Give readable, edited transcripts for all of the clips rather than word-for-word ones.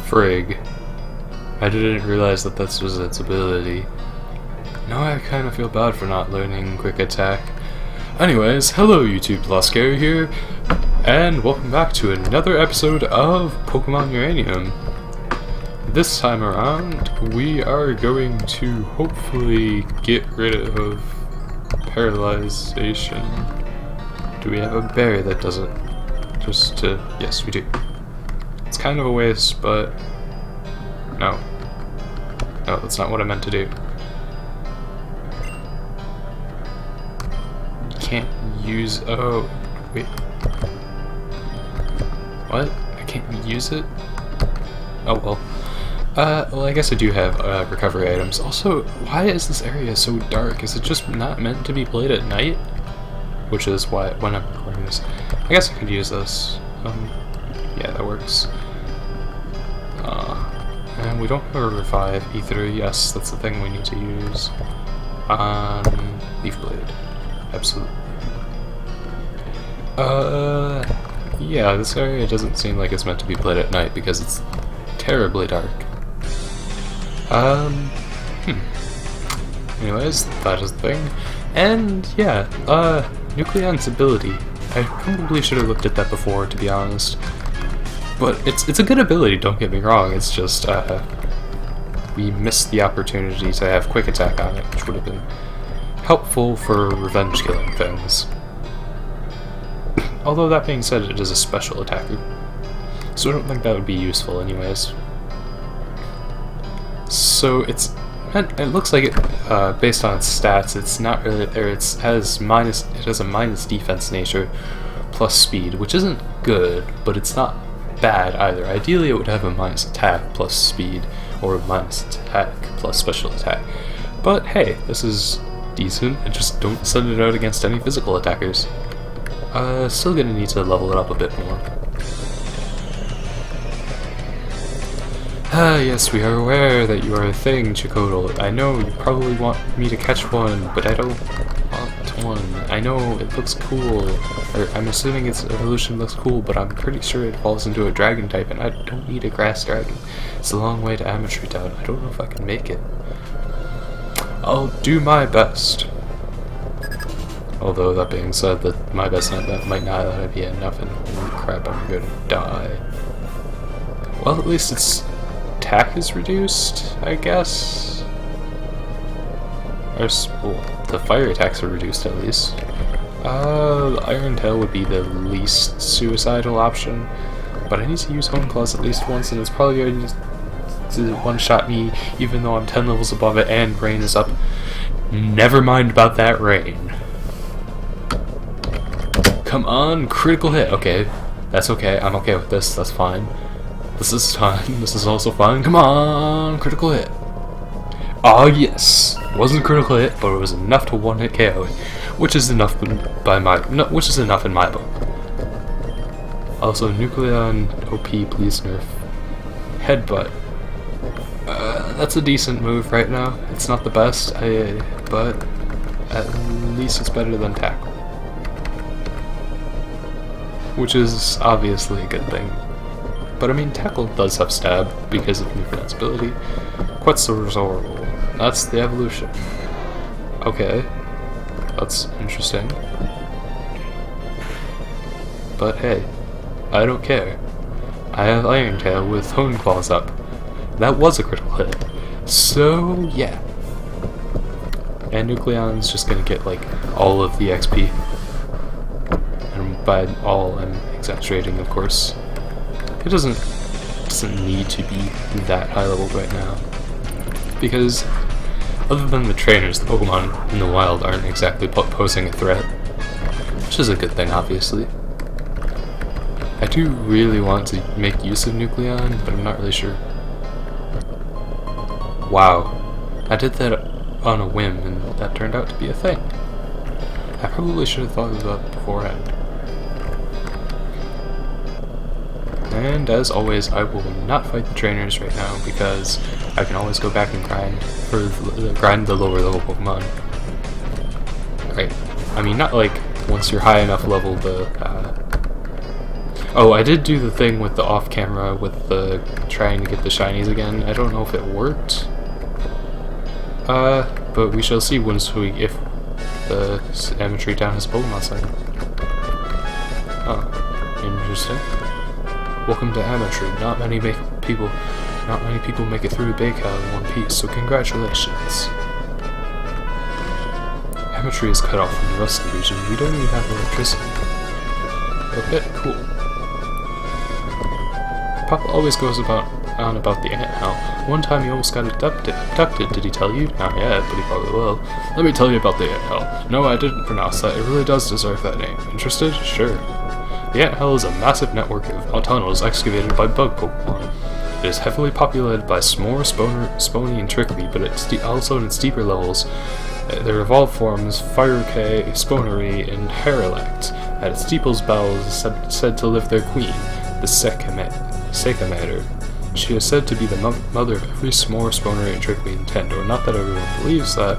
Frig. I didn't realize that this was its ability. Now I kind of feel bad for not learning Quick Attack. Anyways, hello YouTube, Laskeri here, and welcome back to another episode of Pokemon Uranium. This time around, we are going to hopefully get rid of paralyzation. Do we have a berry that does it? Yes, we do. It's kind of a waste, but no, that's not what I meant to do. Can't use. Oh, wait. What? I can't use it? Oh well. Well, I guess I do have recovery items. Also, why is this area so dark? Is it just not meant to be played at night? Which is why when I'm recording this, I guess I could use this. Yeah, that works. And we don't have a revive either. Yes, that's the thing we need to use. Leaf Blade. Absolutely. Yeah, this area doesn't seem like it's meant to be played at night because it's terribly dark. Anyways, that is the thing. And yeah, Nucleon's ability. I probably should have looked at that before, to be honest. But it's a good ability, don't get me wrong, it's just, we missed the opportunity to have Quick Attack on it, which would have been helpful for revenge killing things. Although that being said, it is a special attacker, so I don't think that would be useful anyways. So it looks like it, based on its stats, it's not really, or it has a minus defense nature plus speed, which isn't good, but it's not bad either. Ideally it would have a minus attack plus speed, or a minus attack plus special attack. But hey, this is decent, and just don't send it out against any physical attackers. Still gonna need to level it up a bit more. Yes, we are aware that you are a thing, Chakotl. I know you probably want me to catch one, but I don't want one. I know it looks cool, or I'm assuming its evolution looks cool, but I'm pretty sure it falls into a dragon type, and I don't need a grass dragon. It's a long way to Amatree Town. I don't know if I can make it. I'll do my best. Although, that being said, that my best might not be enough, and holy crap, I'm gonna die. Well, at least its attack is reduced, I guess? Or, well, the fire attacks are reduced, at least. The Iron Tail would be the least suicidal option, but I need to use Hone Claws at least once, and it's probably going to one-shot me, even though I'm 10 levels above it, and rain is up. Never mind about that rain. Come on, critical hit. Okay, that's okay. I'm okay with this. That's fine. This is fine. This is also fine. Come on, critical hit. Oh yes, wasn't a critical hit, but it was enough to one-hit KO it, which is enough which is enough in my book. Also, Nucleon OP, please nerf. Headbutt. That's a decent move right now. It's not the best, but at least it's better than Tackle, which is obviously a good thing. But I mean, Tackle does have Stab because of Nucleon's ability. Quetzalcoatl. That's the evolution. Okay, that's interesting. But hey, I don't care. I have Iron Tail with Hone Claws up. That was a critical hit. So yeah. And Nucleon's just gonna get like all of the XP. And by all, I'm exaggerating, of course. It doesn't need to be that high level right now, because other than the trainers, the Pokemon in the wild aren't exactly posing a threat, which is a good thing, obviously. I do really want to make use of Nucleon, but I'm not really sure. Wow, I did that on a whim, and that turned out to be a thing. I probably should have thought of that beforehand. And as always, I will not fight the trainers right now because I can always go back and grind the lower level Pokemon. Right. I mean, not like once you're high enough level to Oh, I did do the thing with the off-camera with the trying to get the shinies again. I don't know if it worked. But we shall see once if the Amatree town has a Pokemon Center. Oh, interesting. Welcome to Amatree. Not many people make it through Baykal in one piece, so congratulations. Amatree is cut off from the rest of the region. We don't even have electricity. Okay, cool. Papa always goes on about the Anthell. One time he almost got abducted. Did he tell you? Not yet, but he probably will. Let me tell you about the Anthell. No, I didn't pronounce that. It really does deserve that name. Interested? Sure. The Anthell is a massive network of tunnels excavated by bug Pokemon. It is heavily populated by S'more, Spony, and Trickery, but also in steeper levels, their evolved forms, Fireke, Sponery, and Herelect. At its steeple's bowels is said to live their queen, the Sekamatter. She is said to be the mother of every S'more, Sponery, and Trickery in Tandor. Not that everyone believes that,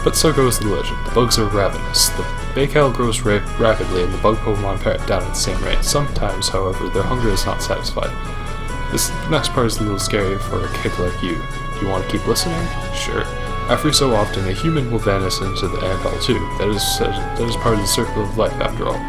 but so goes the legend. The bugs are ravenous. The Baykal grows rapidly, and the bug Pokemon parrot down at the same rate. Sometimes, however, their hunger is not satisfied. This next part is a little scary for a kid like you. Do you want to keep listening? Sure. Every so often, a human will vanish into the Anthell too. That is part of the circle of life, after all.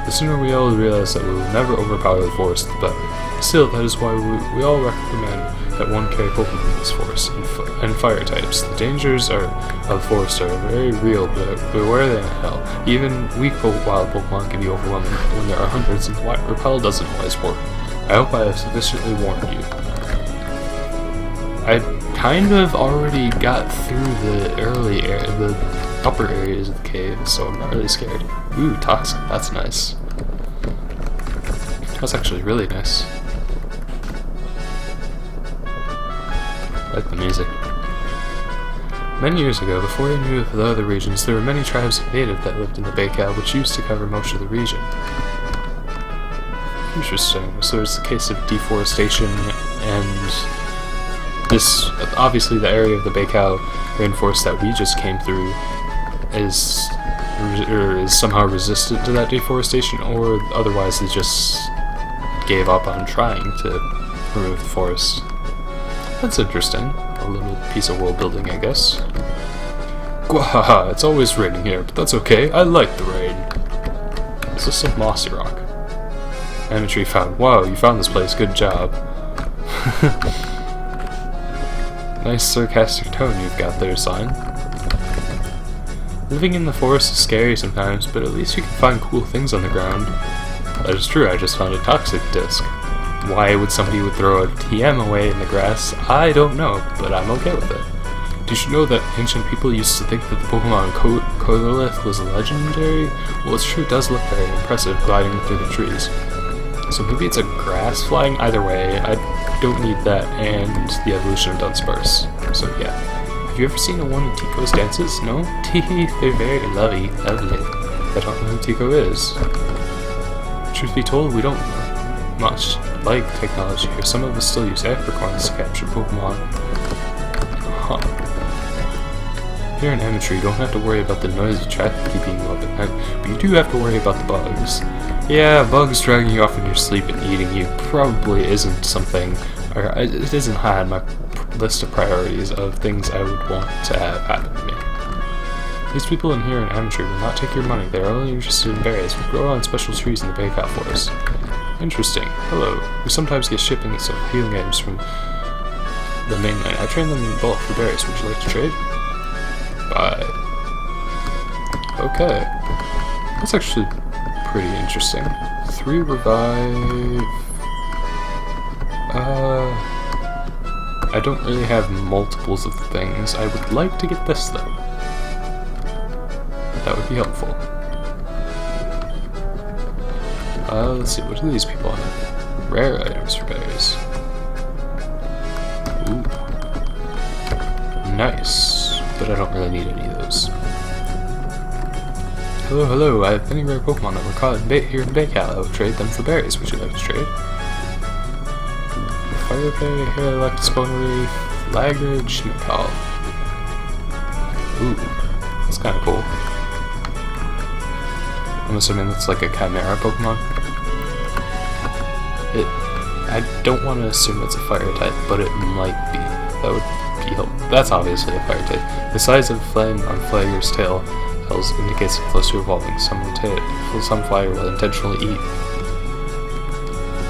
The sooner we all realize that we will never overpower the forest, the better. Still, that is why we all recommend that one carry Pokemon in this forest, and fire types. The dangers of the forest are very real, but beware the Anthell. Even weak wild Pokemon can be overwhelming when there are hundreds, and Repel doesn't always work. I hope I have sufficiently warned you. I kind of already got through the upper areas of the cave, so I'm not really scared. Ooh, toxic, that's nice. That's actually really nice. I like the music. Many years ago, before I knew of the other regions, there were many tribes of native that lived in the Baykal, which used to cover most of the region. Interesting. So there's the case of deforestation, and this, obviously the area of the Baykal Rainforest that we just came through is somehow resistant to that deforestation, or otherwise they just gave up on trying to remove the forest. That's interesting. A little piece of world building, I guess. Gwahaha, it's always raining here, but that's okay. I like the rain. This is some mossy rock. Amatree found. Wow, you found this place. Good job. Nice sarcastic tone you've got there, son. Living in the forest is scary sometimes, but at least you can find cool things on the ground. That is true, I just found a toxic disc. Why would somebody throw a TM away in the grass? I don't know, but I'm okay with it. Did you know that ancient people used to think that the Pokemon Colorlith was legendary? Well, it sure does look very impressive gliding through the trees. So maybe it's a grass flying. Either way, I don't need that and the evolution of Dunsparce. So yeah. Have you ever seen one of Tico's dances? No? Teehee, they're very lovely. I don't know who Tico is. Truth be told, we don't much like technology here. Some of us still use apricorns to capture Pokemon. Huh. Here in Amatree, you don't have to worry about the noisy traffic keeping you up at night, but you do have to worry about the bugs. Yeah, bugs dragging you off in your sleep and eating you probably isn't something, or it isn't high on my list of priorities of things I would want to have happen to me. These people in here in Amatree will not take your money. They are only interested in berries, which grow on special trees in the Baykal Forest. Interesting. Hello. We sometimes get shippings of healing items from the mainland. I train them in bulk for berries. Would you like to trade? Bye. Okay. That's actually pretty interesting. 3 revive. I don't really have multiples of things. I would like to get this though. That would be helpful. Let's see, what do these people have? Rare items for berries. Ooh. Nice. But I don't really need any of those. Hello, hello, I have many rare Pokemon that were caught here in Baykal. I will trade them for berries. Would you like to trade? Fireke, Herelect, Sponery, Flagridge, Nicol. Ooh, that's kind of cool. I'm assuming that's like a Chimera Pokemon. I don't want to assume it's a fire type, but it might be. That would be helpful. That's obviously a fire type. The size of flame on Flager's tail indicates it's close to evolving. Some fire will intentionally eat.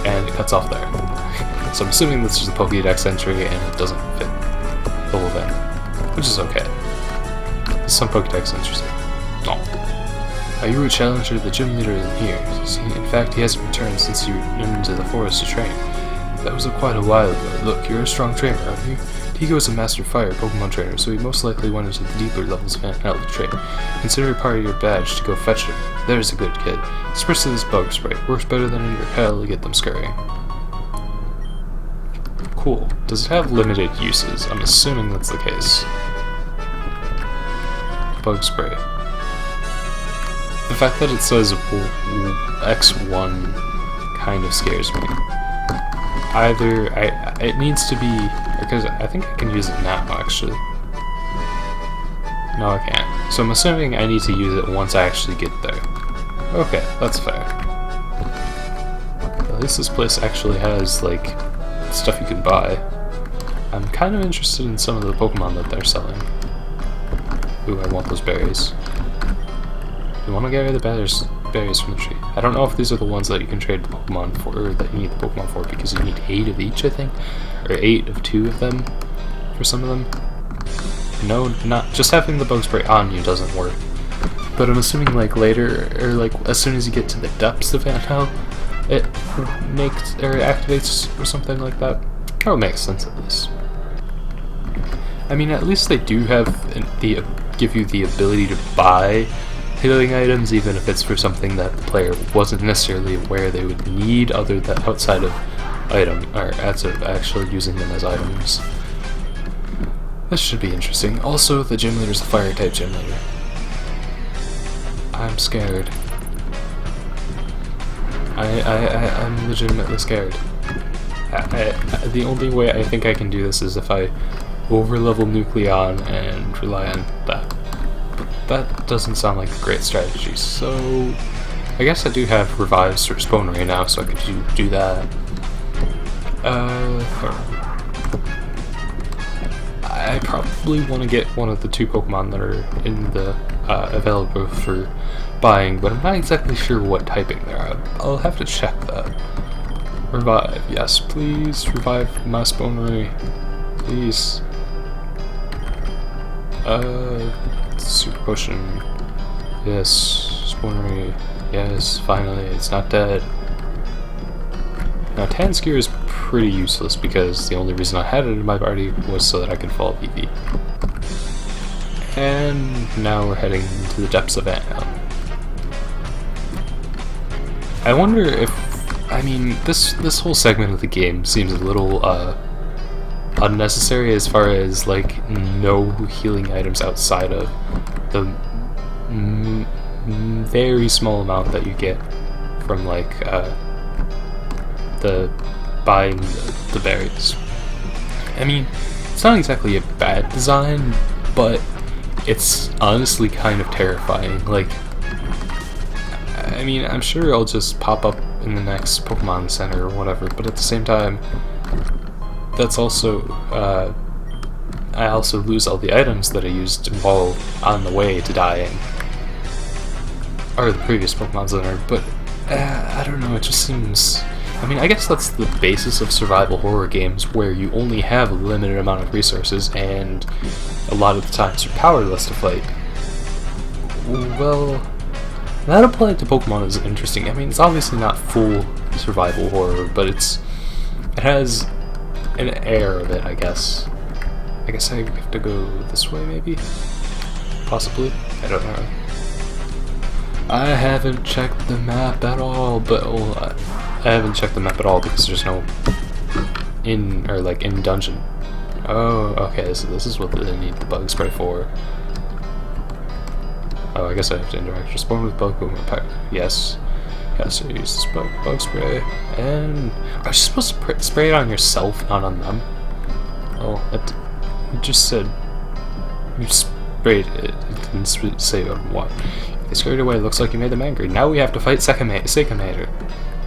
And it cuts off there. So I'm assuming this is a Pokédex entry and it doesn't fit the whole thing. Which is okay. There's some Pokédex entries there. Oh. Are you a challenger? The gym leader isn't here. In fact, he hasn't returned since you went into the forest to train. That was quite a while ago. Look, you're a strong trainer, aren't you? Tigo is a Master Fire Pokemon trainer, so he most likely went into the deeper levels of Anthell to train. Consider it part of your badge to go fetch him. There's a good kid. Spritz to this bug spray. Works better than in your hell to get them scurrying. Cool. Does it have limited uses? I'm assuming that's the case. Bug spray. The fact that it says X1 kind of scares me. Either it needs to be, because I think I can use it now actually. No, I can't. So I'm assuming I need to use it once I actually get there. Okay, that's fair. At least this place actually has like stuff you can buy. I'm kind of interested in some of the Pokemon that they're selling. Ooh, I want those berries. You want to get the berries from the tree. I don't know if these are the ones that you can trade the Pokemon for, or that you need the Pokemon for, because you need 8 of each, I think, or 8 of 2 of them for some of them. No, not just having the bug spray on you doesn't work. But I'm assuming like later, or like as soon as you get to the depths of Anthell, it makes or activates or something like that. That would make sense at least. I mean, at least they do have give you the ability to buy healing items, even if it's for something that the player wasn't necessarily aware they would need, other than outside of actually using them as items. This should be interesting. Also, the gym leader's a fire type gym leader. I'm scared. I'm legitimately scared. The only way I think I can do this is if I overlevel Nucleon and rely on that. But that doesn't sound like a great strategy, so I guess I do have Revive Spawnery now, so I could do that. I probably want to get one of the 2 Pokemon that are in the available for buying, but I'm not exactly sure what typing they are. I'll have to check that. Revive, yes, please revive my Spawnery, please. Super Potion, yes. Spawnery, yes. Finally, it's not dead. Now, Tanscure is pretty useless because the only reason I had it in my party was so that I could follow PV. And now we're heading to the depths of Anthell. I wonder if, I mean, this whole segment of the game seems a little unnecessary as far as like no healing items outside of the very small amount that you get from like the buying the berries. I mean, it's not exactly a bad design, but it's honestly kind of terrifying. Like, I mean, I'm sure it'll just pop up in the next Pokemon Center or whatever, but at the same time, that's also, I also lose all the items that I used while on the way to dying. Or the previous Pokemon Center, but I don't know, it just seems... I mean, I guess that's the basis of survival horror games, where you only have a limited amount of resources, and a lot of the times you're powerless to fight. Well, that applied to Pokemon is interesting. I mean, it's obviously not full survival horror, but it has an air of it, I guess. I guess I have to go this way, maybe? Possibly? I don't know. I haven't checked the map at all, but I haven't checked the map at all because there's no in dungeon. Oh, okay, so this is what they need the bug spray for. Oh, I guess I have to interact or spawn with bug Pokemon pack. Yes. Yes, so use this bug spray. And are you supposed to spray it on yourself, not on them? Oh, you just said you sprayed it. It didn't say on what. They scurried away. Looks like you made them angry. Now we have to fight Seikamater.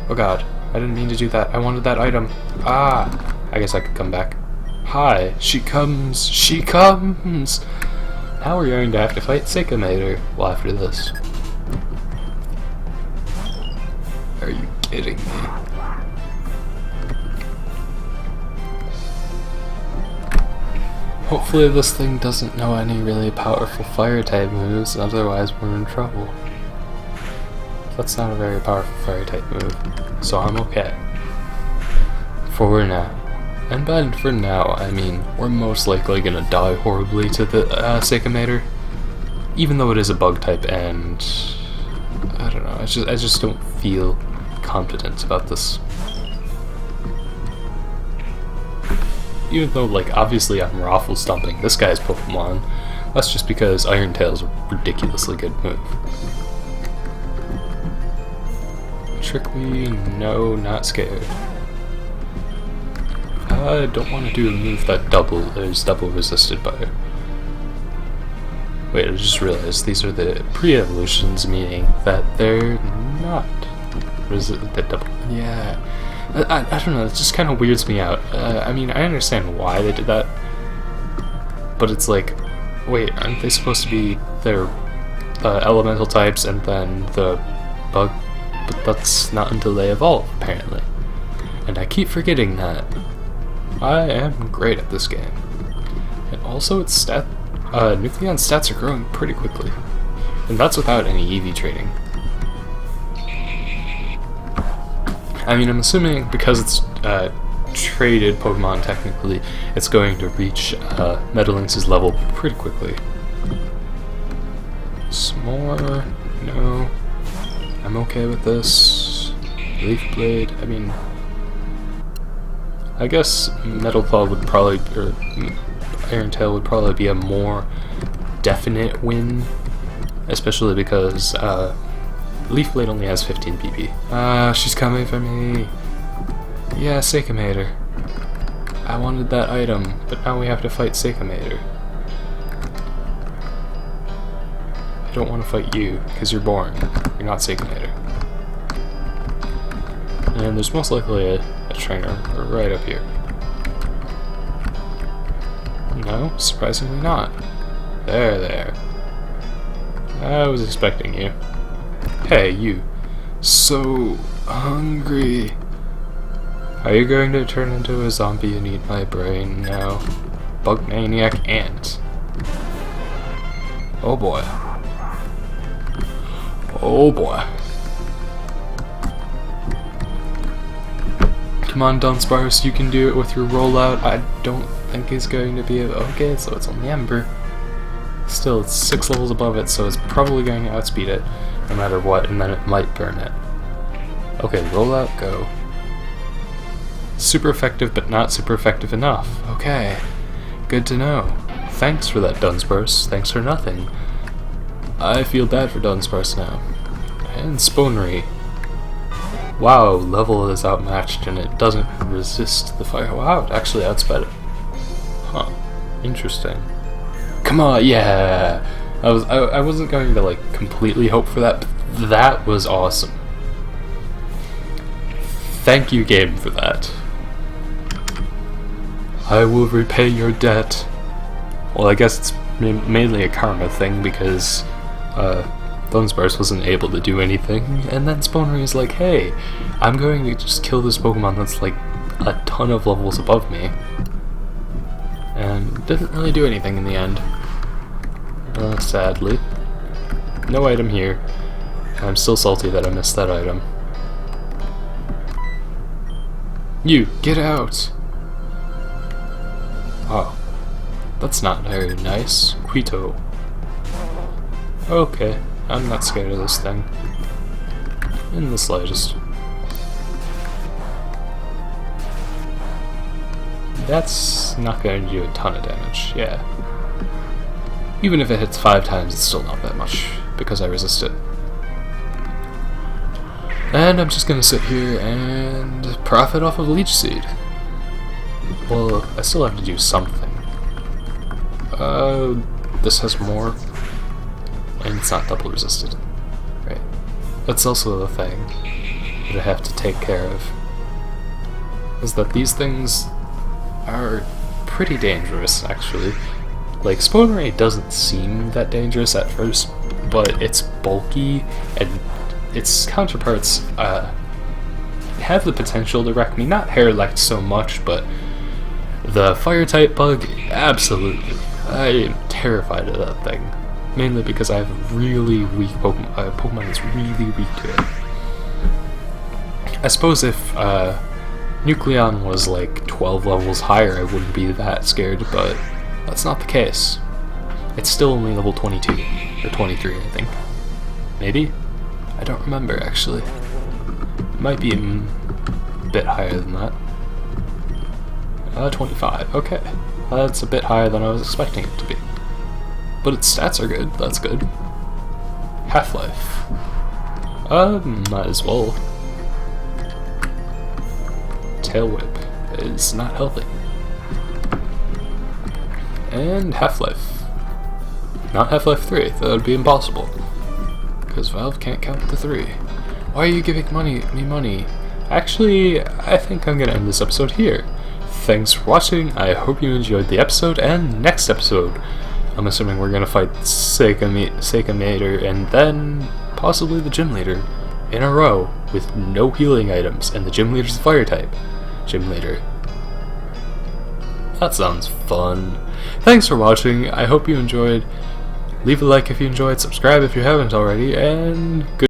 Oh god. I didn't mean to do that. I wanted that item. Ah! I guess I could come back. Hi! She comes! She comes! Now we're going to have to fight Sycamator. Well, after this. Are you kidding me? Hopefully this thing doesn't know any really powerful fire type moves, otherwise we're in trouble. That's not a very powerful fire type move, so I'm okay. For now. And by for now, I mean we're most likely gonna die horribly to the Sycamator, even though it is a bug type, and I don't know. I just don't feel confident about this. Even though, like, obviously I'm raffle stomping this guy's Pokemon, that's just because Iron Tail's a ridiculously good move. Trickly, no, not scared. I don't want to do a move that is double resisted by. Wait, I just realized these are the pre-evolutions, meaning that they're not double. Yeah, I don't know. It just kind of weirds me out. I mean, I understand why they did that, but it's like, wait, aren't they supposed to be their elemental types and then the bug? But that's not until they evolve, apparently. And I keep forgetting that. I am great at this game. And also its Nucleon's stats are growing pretty quickly. And that's without any EV trading. I mean, I'm assuming because it's traded Pokemon technically, it's going to reach Metalynx's level pretty quickly. S'more, no. I'm okay with this. Leaf Blade, I mean, I guess Metal Claw would probably, or Iron Tail would probably be a more definite win, especially because Leaf Blade only has 15 PP. She's coming for me. Yeah, Sycamator. I wanted that item, but now we have to fight Sycamator. I don't want to fight you, because you're boring. You're not Sycamator. And there's most likely a trainer right up here. No, surprisingly not. There. I was expecting you. Hey, you. So hungry. Are you going to turn into a zombie and eat my brain now? Bug Maniac Ant. Oh boy. Oh boy. Come on, Dunsparce, you can do it with your rollout. I don't think it's going to be okay, so it's on the Ember. Still, it's 6 levels above it, so it's probably going to outspeed it, no matter what, and then it might burn it. Okay, rollout, go. Super effective, but not super effective enough. Okay, good to know. Thanks for that, Dunsparce. Thanks for nothing. I feel bad for Dunsparce now. And Sponery. Wow, level is outmatched and it doesn't resist the fire. Wow, it actually outsped it. Huh. Interesting. Come on, yeah! I wasn't going to like completely hope for that, but that was awesome. Thank you, game, for that. I will repay your debt. Well, I guess it's mainly a karma thing because Dunsparce wasn't able to do anything, and then Sponery is like, hey, I'm going to just kill this Pokemon that's like a ton of levels above me. And didn't really do anything in the end. Sadly. No item here. I'm still salty that I missed that item. You, get out! Oh. That's not very nice. Quito. Okay. I'm not scared of this thing. In the slightest. That's not going to do a ton of damage, yeah. Even if it hits 5 times, it's still not that much, because I resist it. And I'm just gonna sit here and profit off of Leech Seed. Well, I still have to do something. This has more. And it's not double resisted. Right. That's also the thing that I have to take care of. is that these things are pretty dangerous, actually. Like, spawn rate doesn't seem that dangerous at first, but it's bulky, and its counterparts have the potential to wreck me. Not hair-lect so much, but the fire-type bug, absolutely. I am terrified of that thing. Mainly because I have a really weak Pokemon. Pokemon that's really weak to it. I suppose if Nucleon was like 12 levels higher, I wouldn't be that scared, but that's not the case. It's still only level 22, or 23, I think. Maybe? I don't remember, actually. It might be a bit higher than that. 25, okay. That's a bit higher than I was expecting it to be. But its stats are good, that's good. Half-life. Might as well. Tail Whip is not healthy. And Half-Life. Not Half-Life 3, that would be impossible. Because Valve can't count to 3. Why are you giving me money? Actually, I think I'm gonna end this episode here. Thanks for watching, I hope you enjoyed the episode, and next episode, I'm assuming we're gonna fight Seika Mater and then possibly the gym leader in a row with no healing items, and the gym leader's a fire type. Gym leader. That sounds fun. Thanks for watching, I hope you enjoyed. Leave a like if you enjoyed, subscribe if you haven't already, and good